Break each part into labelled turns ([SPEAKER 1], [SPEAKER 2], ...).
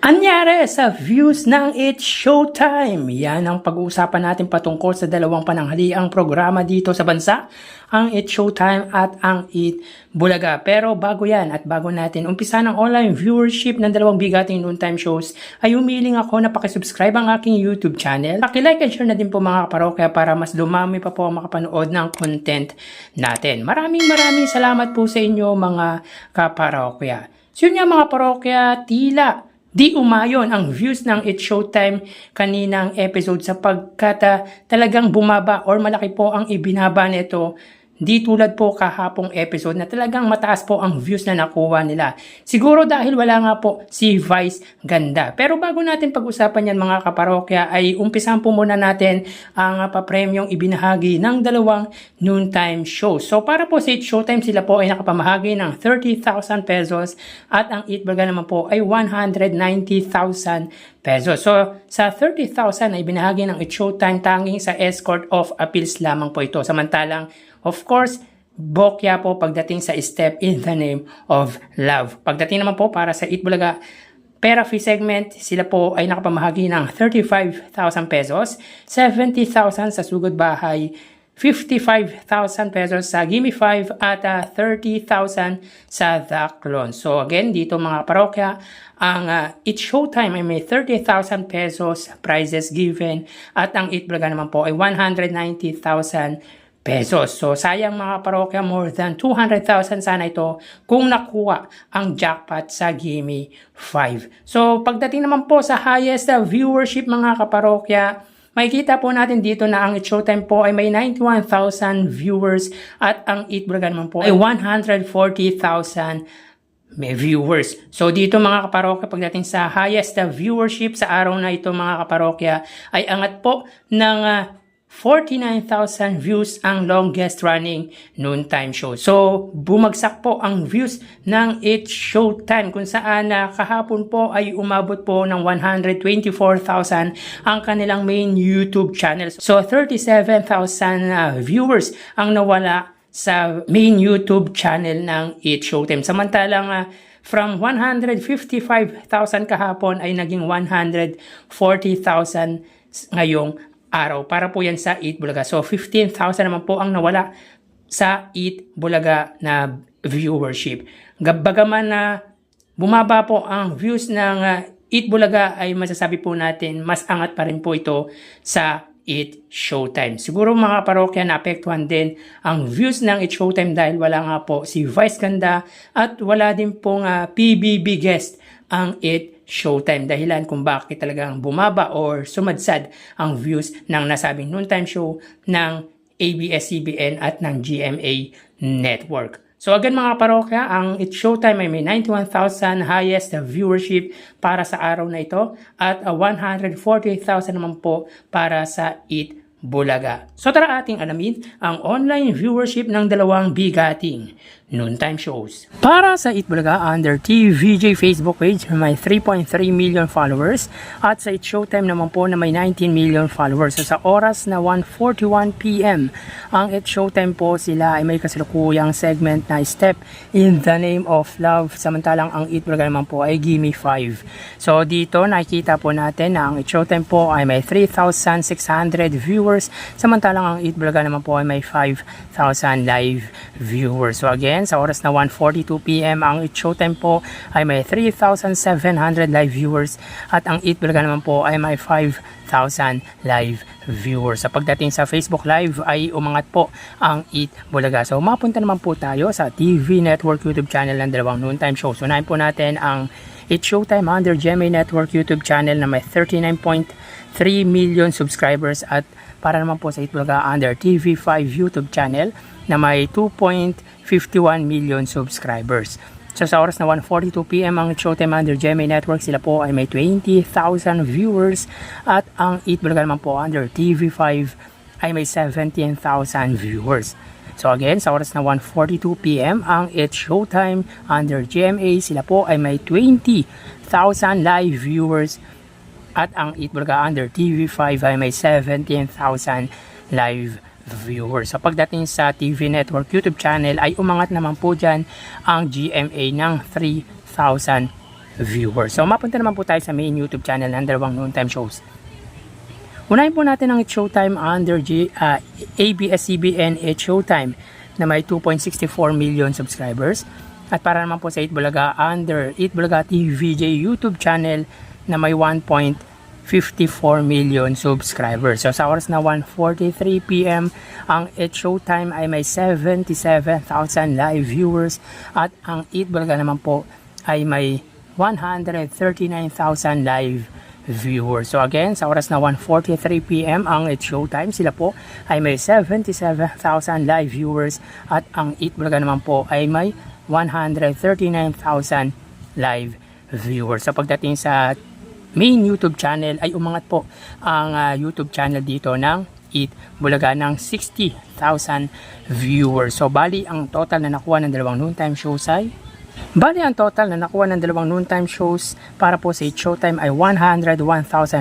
[SPEAKER 1] Anyari sa views ng It's Showtime? Yan ang pag-uusapan natin patungkol sa dalawang pananghaliang programa dito sa bansa, ang It's Showtime at ang Eat Bulaga. Pero bago yan at bago natin umpisa ng online viewership ng dalawang bigating noontime shows, ay humiling ako na pakisubscribe ang aking YouTube channel. Paki-like and share na din po mga kaparokya para mas dumami pa po ang makapanood ng content natin. Maraming salamat po sa inyo mga kaparokya. So yun nga mga parokya, tila di umayon ang views ng It's Showtime kaninang episode sapagkat talagang bumaba or malaki po ang ibinaba nito. Di tulad po kahapong episode na talagang mataas po ang views na nakuha nila. Siguro dahil wala nga po si Vice Ganda. Pero bago natin pag-usapan yan mga kaparokya ay umpisahan po muna natin ang papremyong ibinahagi ng dalawang noontime show. So para po sa It's Showtime sila po ay nakapamahagi ng 30,000 pesos at ang Eat Bulaga naman po ay 190,000 pesos. So sa 30,000 ay binahagi ng It's Showtime tanging sa escort of appeals lamang po ito. Samantalang of course, bokya po pagdating sa Step in the Name of Love. Pagdating naman po para sa Eat Bulaga Pera Fee segment, sila po ay nakapamahagi ng 35,000 pesos, 70,000 sa Sugod Bahay, 55,000 pesos sa Gimme 5 at 30,000 sa The Clone. So again, dito mga parokya, ang It's Showtime ay may 30,000 pesos prizes given at ang Eat Bulaga naman po ay 190,000 pesos. So sayang mga parokya, more than 200,000 sana ito kung nakuha ang jackpot sa Gimme 5. So pagdating naman po sa highest viewership mga kaparokya, makikita po natin dito na ang It's Showtime po ay may 91,000 viewers at ang Eat Bulaga naman po ay 140,000 may viewers. So dito mga kaparokya, pagdating sa highest viewership sa araw na ito mga kaparokya, ay angat po ng 49,000 views ang longest running noontime show. So, bumagsak po ang views ng It's Showtime kung saan kahapon po ay umabot po ng 124,000 ang kanilang main YouTube channel. So, 37,000 viewers ang nawala sa main YouTube channel ng It's Showtime. Samantalang from 155,000 kahapon ay naging 140,000 ngayong araw para po yan sa Eat Bulaga. So 15,000 naman po ang nawala sa Eat Bulaga na viewership. Bagaman na bumaba po ang views ng Eat Bulaga ay masasabi po natin mas angat pa rin po ito sa Eat Showtime. Siguro mga parokya naapektuhan din ang views ng Eat Showtime dahil wala nga po si Vice Ganda at wala din pong PBB guest ang Eat Showtime, dahilan kung bakit talagang bumaba or sumadsad ang views ng nasabing noontime show ng ABS-CBN at ng GMA Network. So again mga parokya, ang It's Showtime ay may 91,000 highest viewership para sa araw na ito at 140,000 naman po para sa Eat Bulaga. So tara ating alamin ang online viewership ng dalawang bigating noontime shows. Para sa Eat Bulaga, under TVJ Facebook page may 3.3 million followers at sa It's Showtime naman po na may 19 million followers. So sa oras na 1:41 PM, ang It's Showtime po sila ay may kasalukuyang segment na Step in the Name of Love, samantalang ang Eat Bulaga naman po ay Gimme 5. So dito nakikita po natin na ang It's Showtime po ay may 3,600 viewers, samantalang ang Eat Bulaga naman po ay may 5,000 live viewers. So again, sa oras na 1:42 PM, ang It's Showtime po ay may 3,700 live viewers at ang Eat Bulaga naman po ay may 5,000 live viewers. Sa pagdating sa Facebook Live ay umangat po ang Eat Bulaga. So mapunta naman po tayo sa TV Network YouTube channel ng dalawang noontime shows. Unahin po natin ang It's Showtime under GMA Network YouTube channel na may 39.3 million subscribers at para naman po sa Eat Bulaga under TV5 YouTube channel na may 2.51 million subscribers. So sa oras na 1:42 PM ang Showtime under GMA Network, sila po ay may 20,000 viewers at ang Eat Bulaga naman po under TV5 ay may 17,000 viewers. So again, sa oras na 1:42 PM ang It's Showtime under GMA, sila po ay may 20,000 live viewers at ang Eat Bulaga under TV5 ay may 17,000 live viewers. So pagdating sa TV Network YouTube channel ay umangat naman po dyan ang GMA ng 3,000 viewers. So mapunta naman po tayo sa main YouTube channel ng dalawang noontime shows. Unahin po natin ang It's Showtime under ABS-CBN It's Showtime na may 2.64 million subscribers. At para naman po sa Eat Bulaga under Eat Bulaga TVJ YouTube channel na may 1.54 million subscribers. So sa oras na 1:43 PM, ang It's Showtime ay may 77,000 live viewers at ang Eat Bulaga naman po ay may 139,000 live viewers. So again, sa oras na 1:43 PM ang It's Showtime, sila po ay may 77,000 live viewers at ang Eat Bulaga naman po ay may 139,000 live viewers. So pagdating sa main YouTube channel ay umangat po ang YouTube channel dito ng Eat Bulaga ng 60,000 viewers. So bali ang total na nakuha ng dalawang noontime shows ay ang total na nakuha ng dalawang noontime shows para po sa It's Showtime ay 101,000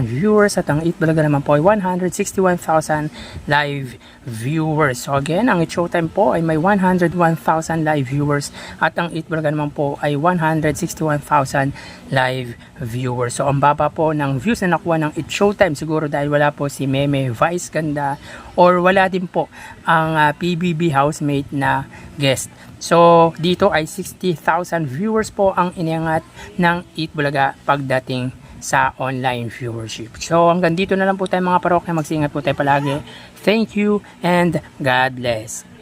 [SPEAKER 1] viewers at ang Eat Bulaga naman po ay 161,000 live viewers. So again, ang It's Showtime po ay may 101,000 live viewers at ang Eat Bulaga naman po ay 161,000 live viewers. So ang baba po ng views na nakuha ng It's Showtime siguro dahil wala po si Meme Vice Ganda or wala din po ang PBB housemate na guest. So, dito ay 60,000 viewers po ang iniangat ng Eat Bulaga pagdating sa online viewership. So, hanggang dito na lang po tayo mga parokya. Magsingat po tayo palagi. Thank you and God bless.